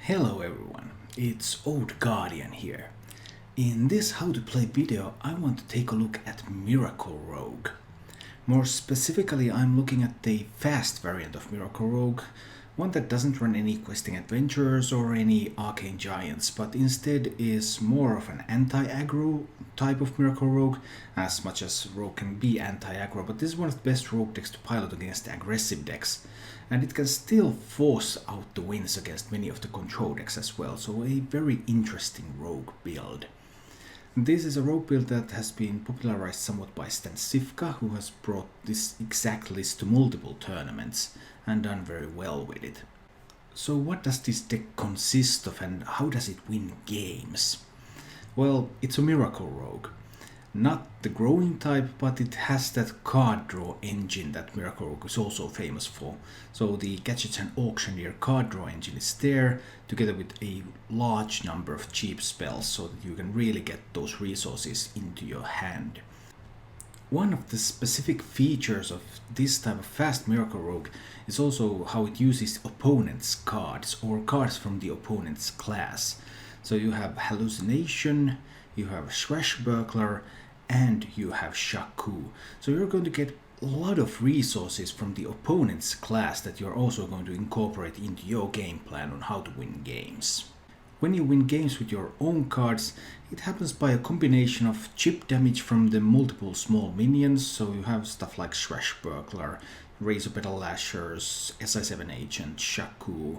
Hello everyone, it's Old Guardian here. In this how to play video I want to take a look at Miracle Rogue. More specifically I'm looking at the fast variant of Miracle Rogue, one that doesn't run any questing adventures or any arcane giants, but instead is more of an anti-aggro type of Miracle Rogue, as much as Rogue can be anti-aggro, but this is one of the best Rogue decks to pilot against aggressive decks, and it can still force out the wins against many of the control decks as well, so a very interesting Rogue build. This is a Rogue build that has been popularized somewhat by StanCifka, who has brought this exact list to multiple tournaments and done very well with it. So what does this deck consist of and how does it win games? Well, it's a Miracle Rogue. Not the growing type, but it has that card draw engine that Miracle Rogue is also famous for. So the Gadgets and Auctioneer card draw engine is there, together with a large number of cheap spells, so that you can really get those resources into your hand. One of the specific features of this type of fast Miracle Rogue is also how it uses opponent's cards, or cards from the opponent's class. So you have Hallucination, you have Swashbuckler, and you have Shaku. So you're going to get a lot of resources from the opponent's class that you're also going to incorporate into your game plan on how to win games. When you win games with your own cards, it happens by a combination of chip damage from the multiple small minions, so you have stuff like Swashbuckler, Razorpetal Lashers, SI7 Agent, Shaku,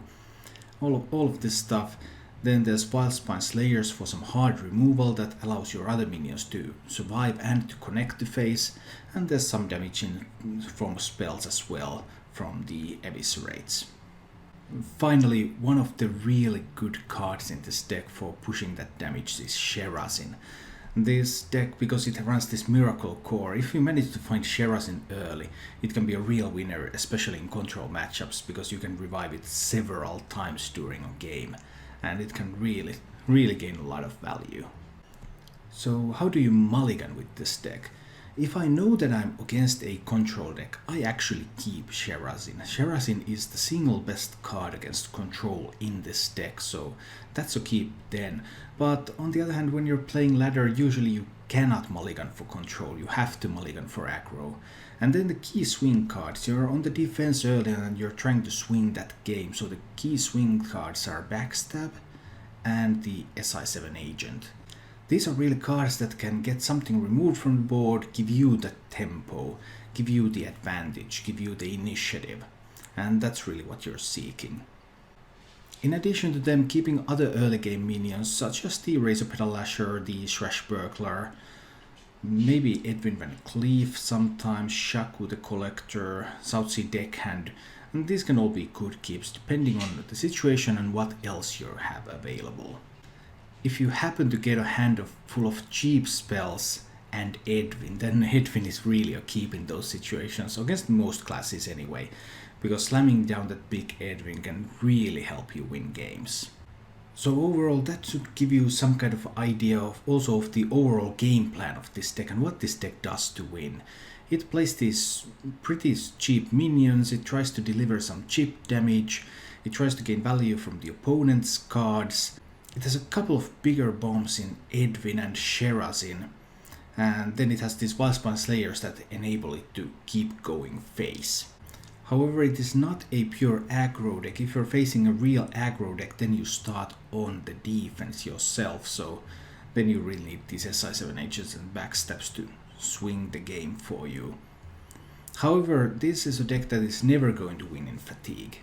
all of this stuff. Then there's Wildspine Slayers for some hard removal that allows your other minions to survive and to connect the phase, and there's some damage in form of spells as well from the Eviscerates. Finally, one of the really good cards in this deck for pushing that damage is Sherazin. This deck, because it runs this Miracle Core, if you manage to find Sherazin early, it can be a real winner, especially in control matchups, because you can revive it several times during a game, and it can really gain a lot of value. So how do you mulligan with this deck? If I know that I'm against a control deck, I actually keep Sherazin. Sherazin is the single best card against control in this deck, so that's a keep then. But on the other hand, when you're playing ladder, usually you cannot mulligan for control, you have to mulligan for aggro. And then the key swing cards, you're on the defense early and you're trying to swing that game, so the key swing cards are Backstab and the SI7 Agent. These are really cards that can get something removed from the board, give you the tempo, give you the advantage, give you the initiative, and that's really what you're seeking. In addition to them, keeping other early game minions such as the Razorpetal Lasher, the Swashbuckler, maybe Edwin Van Cleef sometimes, Shaku the Collector, Southsea Deckhand, and these can all be good keeps depending on the situation and what else you have available. If you happen to get a hand full of cheap spells and Edwin, then Edwin is really a keep in those situations, against most classes anyway, because slamming down that big Edwin can really help you win games. So overall that should give you some kind of idea of the overall game plan of this deck and what this deck does to win. It plays these pretty cheap minions, it tries to deliver some chip damage, it tries to gain value from the opponent's cards. It has a couple of bigger bombs in Edwin and Sherazin, and then it has these Wildspine Slayers that enable it to keep going face. However, it is not a pure aggro deck. If you're facing a real aggro deck, then you start on the defense yourself, so then you really need these SI7 Agents and Backstabs to swing the game for you. However, this is a deck that is never going to win in fatigue.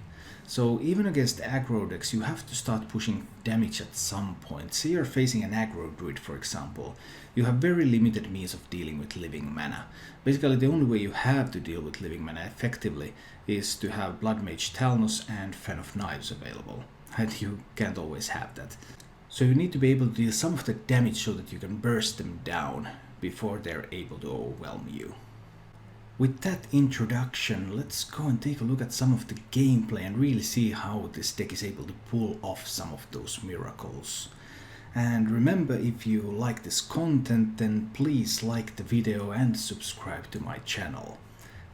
So even against aggro decks, you have to start pushing damage at some point. Say you're facing an aggro druid, for example. You have very limited means of dealing with living mana. Basically, the only way you have to deal with living mana effectively is to have Blood Mage Talnos and Fan of Knives available. And you can't always have that. So you need to be able to deal some of the damage so that you can burst them down before they're able to overwhelm you. With that introduction, let's go and take a look at some of the gameplay and really see how this deck is able to pull off some of those miracles. And remember, if you like this content, then please like the video and subscribe to my channel.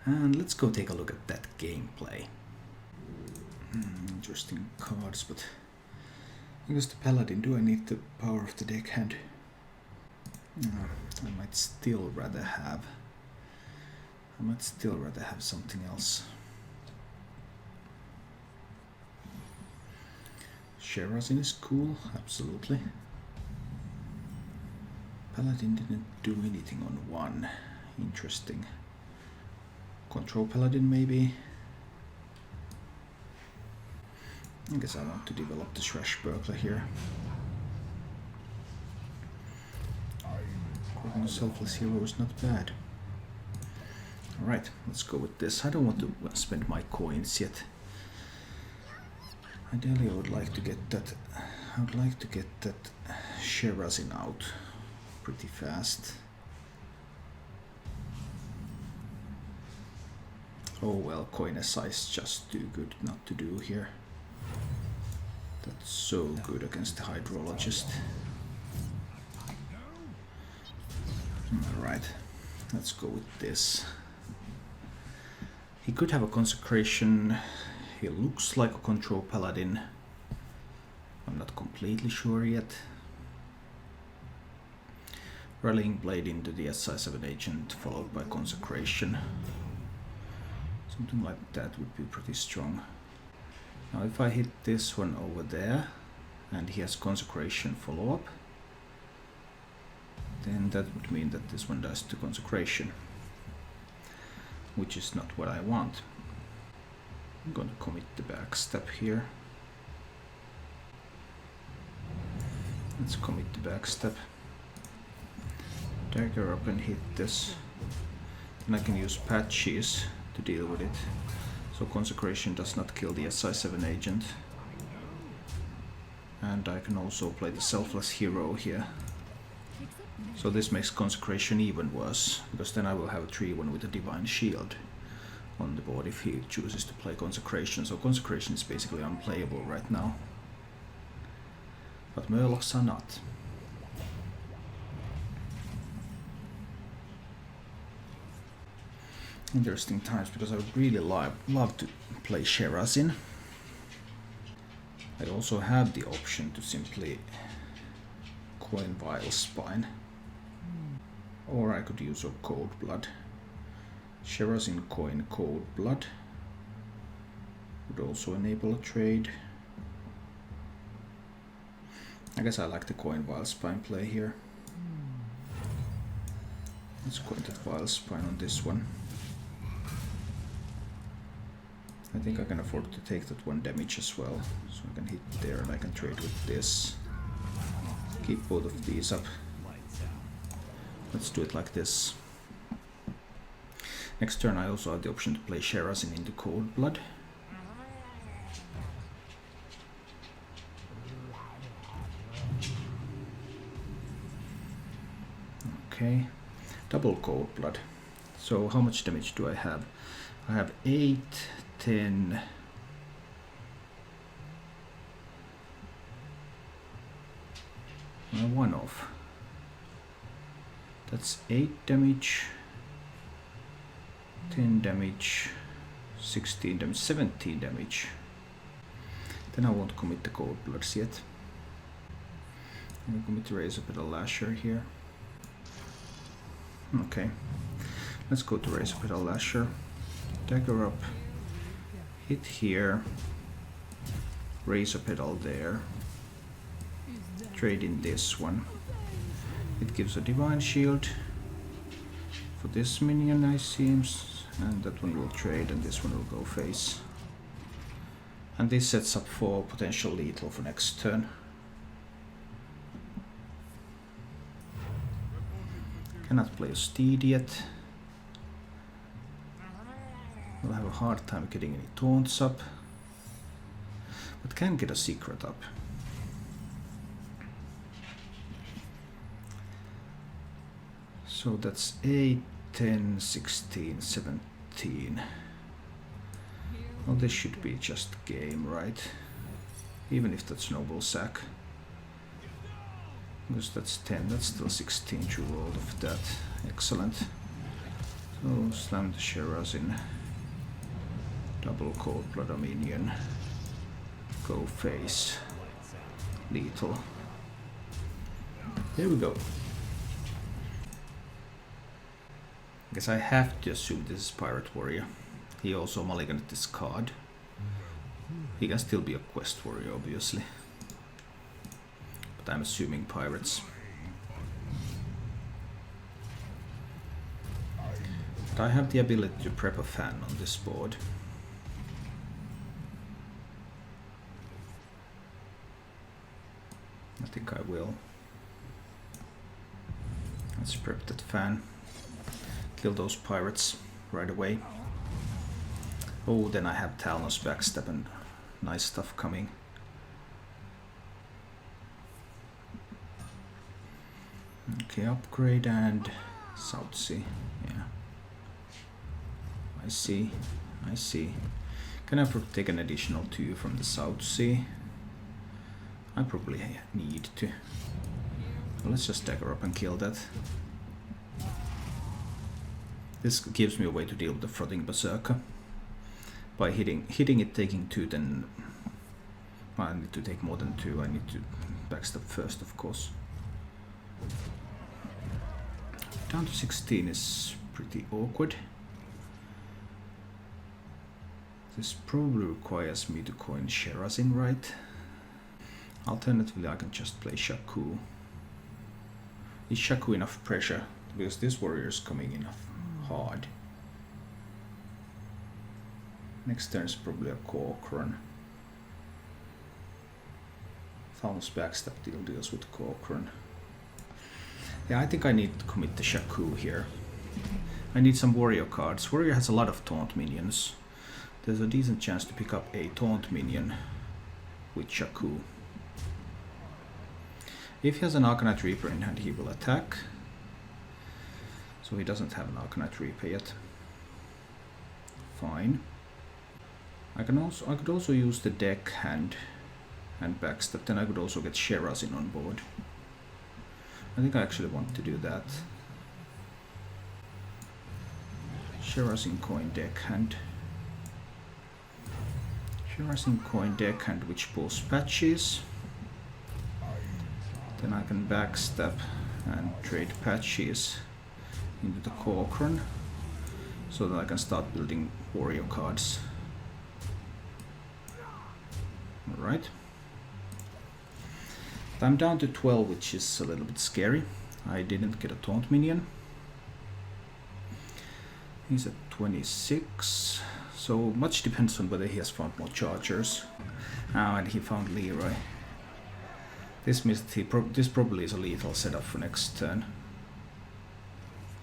And let's go take a look at that gameplay. Interesting cards, but Because the Paladin, do I need the power of the deckhand? No, I might still rather have something else. Sherazin is cool, absolutely. Paladin didn't do anything on one. Interesting. Control Paladin maybe. I guess I want to develop the Swashbuckler here. Selfless hero is not bad. Alright, let's go with this. I don't want to spend my coins yet. Ideally I would like to get that Sherazin out pretty fast. Oh well, coin SI is just too good not to do here. That's so good against the Hydrologist. Alright, let's go with this. He could have a Consecration. He looks like a Control Paladin. I'm not completely sure yet. Rallying Blade into the SI7 agent followed by Consecration. Something like that would be pretty strong. Now if I hit this one over there and he has Consecration follow-up, then that would mean that this one does to Consecration, which is not what I want. I'm going to commit the backstep here. Let's commit the backstep. Dagger up and hit this. Then I can use patches to deal with it. So Consecration does not kill the SI7 agent. And I can also play the Selfless Hero here. So this makes Consecration even worse, because then I will have a 3-1 with a Divine Shield on the board if he chooses to play Consecration. So Consecration is basically unplayable right now. But Murlocs are not. Interesting times, because I would really love to play Sherazin. I also have the option to simply coin Vile Spine. Or I could use a Cold Blood. Sherazin coin Cold Blood would also enable a trade. I guess I like the coin Vile Spine play here. Let's coin that Vile Spine on this one. I think I can afford to take that 1 damage as well, so I can hit there and I can trade with this. Keep both of these up. Let's do it like this. Next turn I also have the option to play Sherazin into Cold Blood. Okay, double Cold Blood. So how much damage do I have? I have 8, 10, and 1 off. That's 8 damage, 10 damage, 16 damage, 17 damage. Then I won't commit the Cold Bloods yet. I'm going to commit the Razor Petal Lasher here. Okay, let's go to Razor Petal Lasher. Dagger up, hit here, Razor Petal there, trade in this one. It gives a Divine Shield for this minion, I seems, and that one will trade and this one will go face. And this sets up for potential lethal for next turn. Cannot play a Steed yet. We'll have a hard time getting any taunts up, but can get a secret up. So that's 8, 10, 16, 17. Well, this should be just game, right? Even if that's Noble Sack. Because that's 10, that's still 16 to roll of that. Excellent. So slam the Sherazin. Double Cold Blood minion. Go face. lethal. There we go. I guess I have to assume this is Pirate Warrior. He also mulliganed this card. He can still be a quest warrior, obviously. But I'm assuming pirates. But I have the ability to prep a fan on this board. I think I will. Let's prep that fan. Kill those pirates right away. Oh, then I have Talon's backstab and nice stuff coming. Okay, upgrade and South Sea. Yeah. I see. I see. Can I take an additional 2 from the South Sea? I probably need to. Well, let's just dagger up and kill that. This gives me a way to deal with the Frothing Berserker. By hitting it, taking 2, then I need to take more than 2. I need to backstab first, of course. Down to 16 is pretty awkward. This probably requires me to coin Sherazin, right? Alternatively, I can just play Shaku. Is Shaku enough pressure? Because this warrior is coming in hard. Next turn is probably a Corcoran. Thalmos backstab deals with Corcoran. Yeah, I think I need to commit the Shaku here. I need some warrior cards. Warrior has a lot of taunt minions. There's a decent chance to pick up a taunt minion with Shaku. If he has an Arcanite Reaper in hand, he will attack. So he doesn't have an Arcanite Reaper yet. Fine. I could also use the deck hand and backstab. Then I could also get Sherazin on board. I think I actually want to do that. Sherazin coin deck hand. Sherazin coin deck hand, which pulls patches. Then I can backstab and trade patches into the Corcoran so that I can start building warrior cards. Alright. I'm down to 12, which is a little bit scary. I didn't get a taunt minion. He's at 26. So much depends on whether he has found more chargers. And he found Leroy. This means that this probably is a lethal setup for next turn.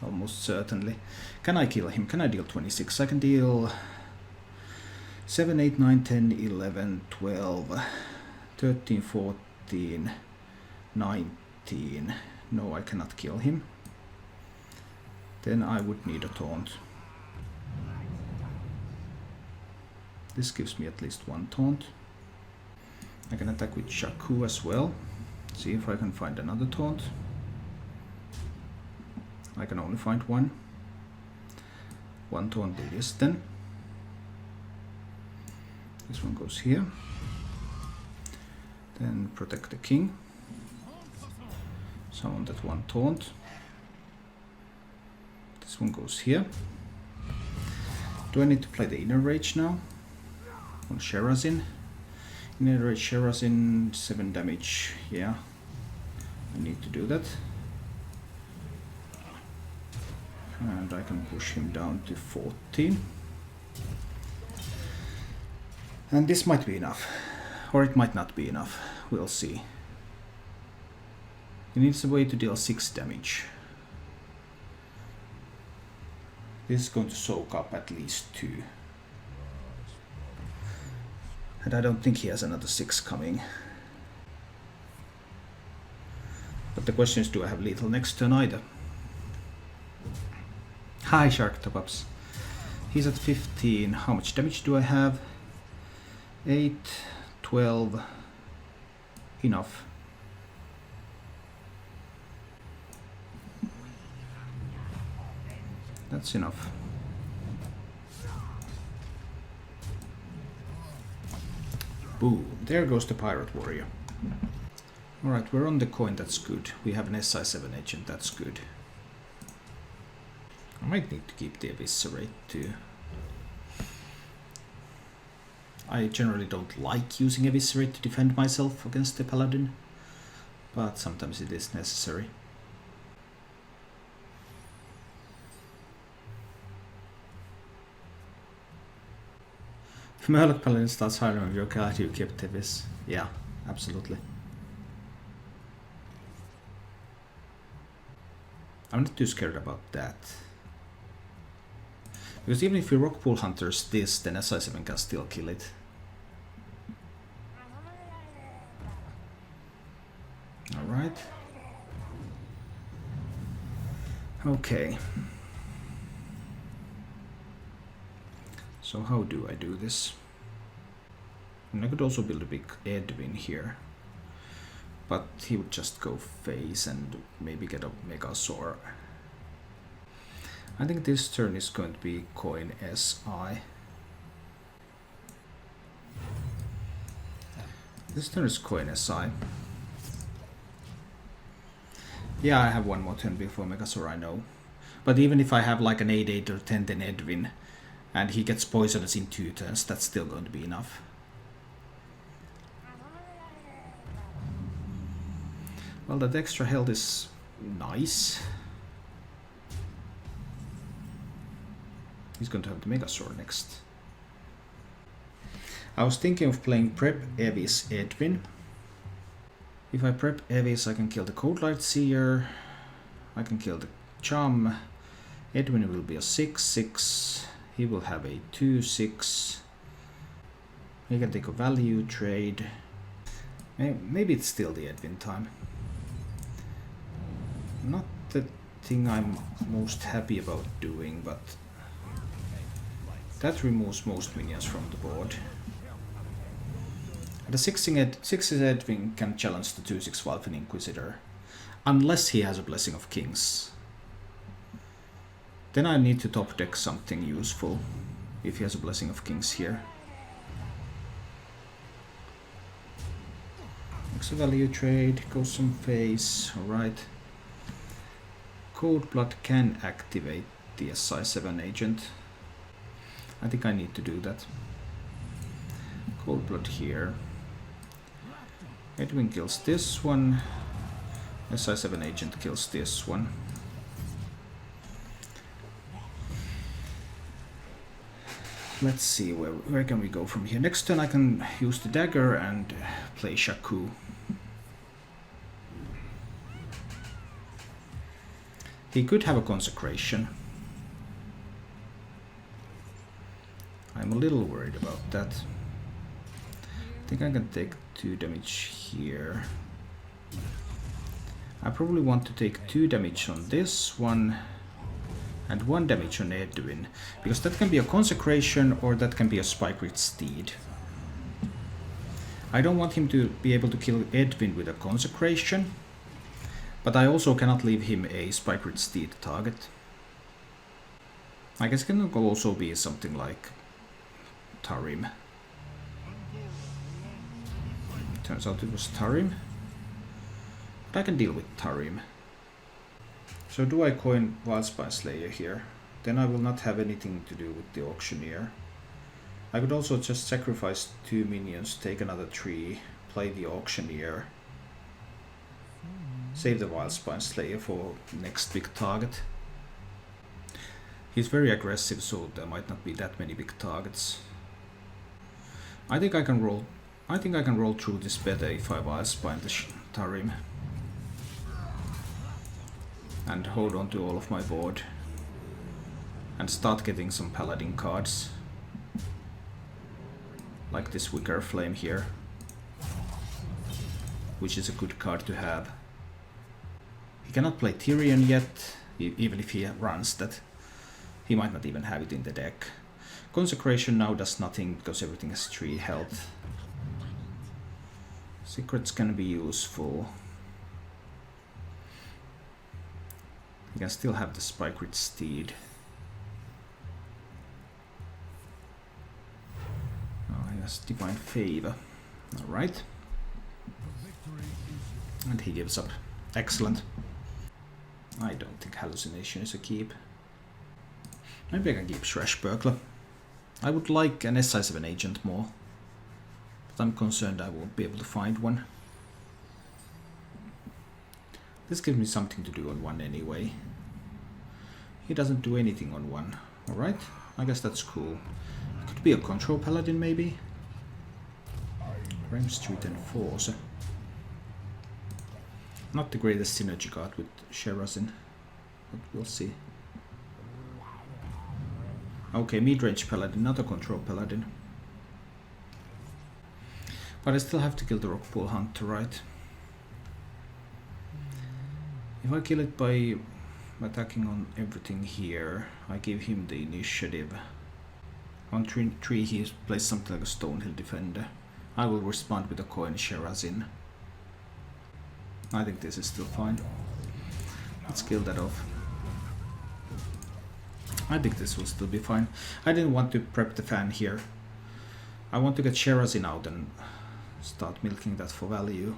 Almost certainly. Can I kill him? Can I deal 26? I can deal 7, 8, 9, 10, 11, 12, 13, 14, 19. No, I cannot kill him. Then I would need a taunt. This gives me at least 1 taunt. I can attack with Shaku as well. See if I can find another taunt. I can only find 1. 1 taunt it is then. This one goes here. Then protect the king. Summon that 1 taunt. This one goes here. Do I need to play the Inner Rage now? On Sherazin. Inner Rage Sherazin, 7 damage. Yeah, I need to do that. And I can push him down to 14. And this might be enough. Or it might not be enough. We'll see. He needs a way to deal 6 damage. This is going to soak up at least 2. And I don't think he has another 6 coming. But the question is, do I have lethal next turn either? Hi, Shark Top-Ups. He's at 15. How much damage do I have? 8, 12. Enough. That's enough. Boom. There goes the Pirate Warrior. Alright, we're on the coin, that's good. We have an SI7 agent, that's good. I might need to keep the Eviscerate too. I generally don't like using Eviscerate to defend myself against the Paladin, but sometimes it is necessary. If Murloc Paladin starts hiring with your card, you keep Tevis. Yeah, absolutely. I'm not too scared about that. Because even if we Rock Pool Hunters this, then SI7 can still kill it. Alright. Okay. So how do I do this? And I could also build a big Edwin here. But he would just go face and maybe get a Megasaur. I think this turn is going to be coin SI. This turn is coin SI. Yeah, I have one more turn before Megasaur, I know. But even if I have like an 8-8 or 10-10 Edwin, and he gets poisonous in 2 turns, that's still going to be enough. Well, that extra health is nice. He's going to have the Megasaur next. I was thinking of playing Prep Evis Edwin. If I prep Evis, I can kill the Cold Light Seer. I can kill the Chum. Edwin will be a 6-6. He will have a 2-6. He can take a value trade. Maybe it's still the Edwin time. Not the thing I'm most happy about doing, but that removes most minions from the board. The 6-6 Edwin can challenge the 2-6 Valfin Inquisitor, unless he has a Blessing of Kings. Then I need to top deck something useful, if he has a Blessing of Kings here. Makes a value trade, goes some face, alright. Cold Blood can activate the SI7 agent. I think I need to do that. Cold Blood here. Edwin kills this one. SI7 agent kills this one. Let's see, where can we go from here? Next turn I can use the dagger and play Shaku. He could have a consecration. I'm a little worried about that. I think I can take 2 damage here. I probably want to take 2 damage on this one and 1 damage on Edwin, because that can be a consecration or that can be a Spike-Rit Steed. I don't want him to be able to kill Edwin with a consecration, but I also cannot leave him a Spike-Rit Steed target. I guess it can also be something like Tarim. Turns out it was Tarim, but I can deal with Tarim. So do I coin Wildspine Slayer here? Then I will not have anything to do with the Auctioneer. I could also just sacrifice 2 minions, take another 3, play the Auctioneer, save the Wildspine Slayer for next big target. He's very aggressive, so there might not be that many big targets. I think I can roll through this better if I Wildspine the Tarim and hold on to all of my board and start getting some Paladin cards, like this Wicker Flame here, which is a good card to have. He cannot play Tyrion yet, even if he runs that. He might not even have it in the deck. Consecration now does nothing because everything has 3 health. Secrets can be useful. He can still have the Spike-Rit Steed. Oh, he has Divine Favor. Alright. And he gives up. Excellent. I don't think hallucination is a keep. Maybe I can keep Swashbuckler. I would like an SI7 agent more, but I'm concerned I won't be able to find one. This gives me something to do on 1 anyway. He doesn't do anything on 1. Alright, I guess that's cool. Could be a control paladin maybe? Rhyme Street Enforcer. Not the greatest synergy card with Sherazin, but we'll see. Okay, Midrange Paladin, not a control paladin. But I still have to kill the Rockpool Hunter, right? If I kill it by attacking on everything here, I give him the initiative. On 3 he plays something like a Stonehill Defender. I will respond with a coin Sherazin. I think this is still fine. Let's kill that off. I think this will still be fine. I didn't want to prep the fan here. I want to get Sherazin out and start milking that for value.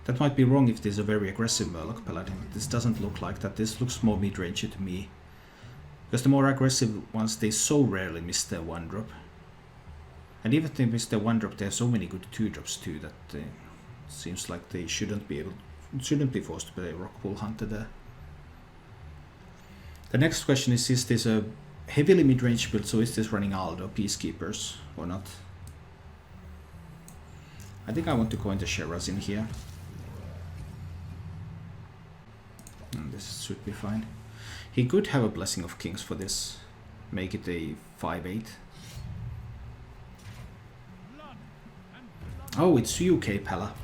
That might be wrong if this is a very aggressive Murloc Paladin. This doesn't look like that. This looks more mid-rangey to me. Because the more aggressive ones, they so rarely miss their 1-drop. And even if they miss their 1-drop, there are so many good 2-drops too that it seems like they shouldn't be forced to play Rockpool Hunter there. The next question is this a heavily mid-range build, so is this running Aldo, Peacekeepers, or not? I think I want to go into Sherazin here. And this should be fine. He could have a Blessing of Kings for this. Make it a 5/8. Oh, it's UK Pala.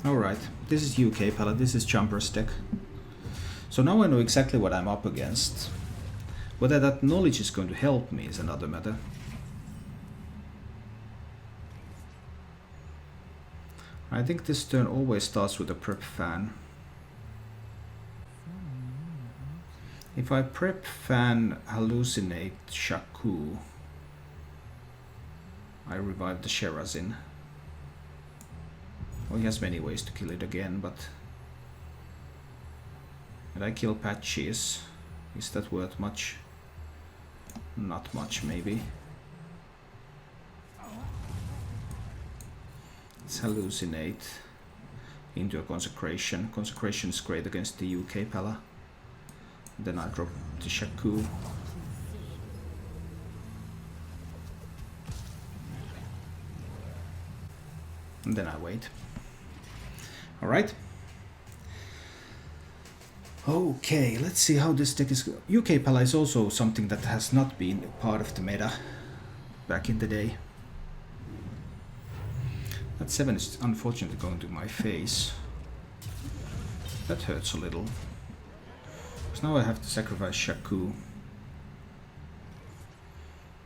Alright, this is UK Pala, this is Jumper's deck. So now I know exactly what I'm up against. Whether that knowledge is going to help me is another matter. I think this turn always starts with a prep fan. If I prep fan hallucinate Shaku, I revive the Sherazin. Well, he has many ways to kill it again, but... And I kill Patches. Is that worth much? Not much, maybe. Let's hallucinate into a Consecration. Consecration is great against the UK Pala. Then I drop the Shaku. And then I wait. Alright. Okay, let's see how this deck is. UK Pala is also something that has not been part of the meta back in the day. That 7 is unfortunately going to my face. That hurts a little. Because now I have to sacrifice Shaku.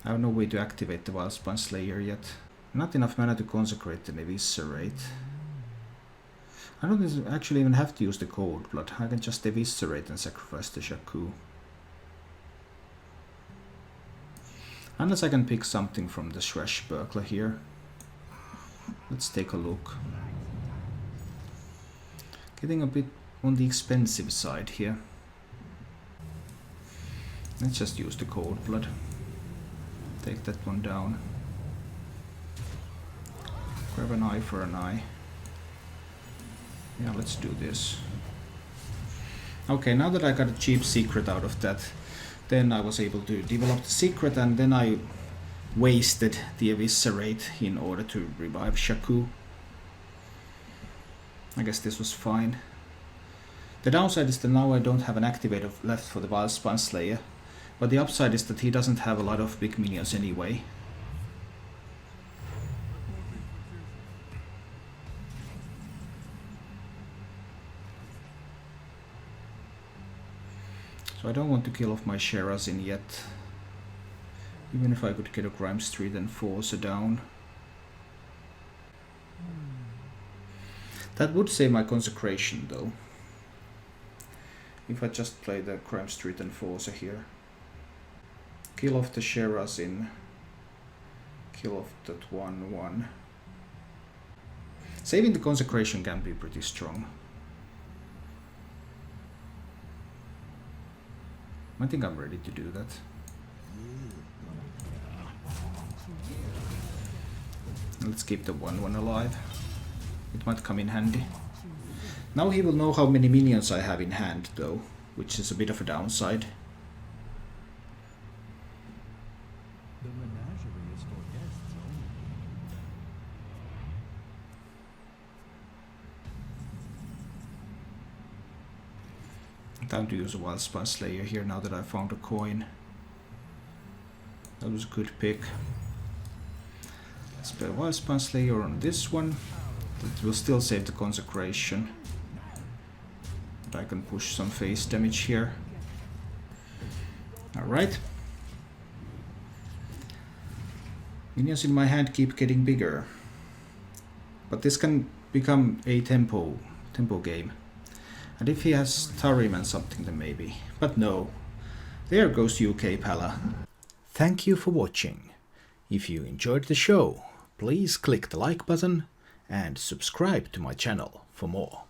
I have no way to activate the Wildspawn Slayer yet. Not enough mana to consecrate and eviscerate. I don't actually even have to use the Cold Blood. I can just eviscerate and sacrifice the Shaku. Unless I can pick something from the Swashbuckler here. Let's take a look. Getting a bit on the expensive side here. Let's just use the Cold Blood. Take that one down. Grab an eye for an eye. Yeah, let's do this. Okay, now that I got a cheap secret out of that, then I was able to develop the secret, and then I wasted the Eviscerate in order to revive Shaku. I guess this was fine. The downside is that now I don't have an activator left for the Wildspawn Slayer, but the upside is that he doesn't have a lot of big minions anyway. So I don't want to kill off my Sherazin yet. Even if I could get a Grime Street and force it down. That would save my Consecration though. If I just play the Grime Street Enforcer here. Kill off the Sherazin. Kill off that 1/1. Saving the consecration can be pretty strong. I think I'm ready to do that. Let's keep the 1/1 alive. It might come in handy. Now he will know how many minions I have in hand though, which is a bit of a downside. The menagerie is for guests only. Time to use a Wildspine Slayer here now that I found a coin. That was a good pick. Let's play Wildspine Slayer on this one. It will still save the consecration. But I can push some face damage here. Alright. Minions in my hand keep getting bigger. But this can become a tempo game. And if he has Tarim and something, then maybe. But no. There goes UK Pala. Thank you for watching. If you enjoyed the show, please click the like button and subscribe to my channel for more.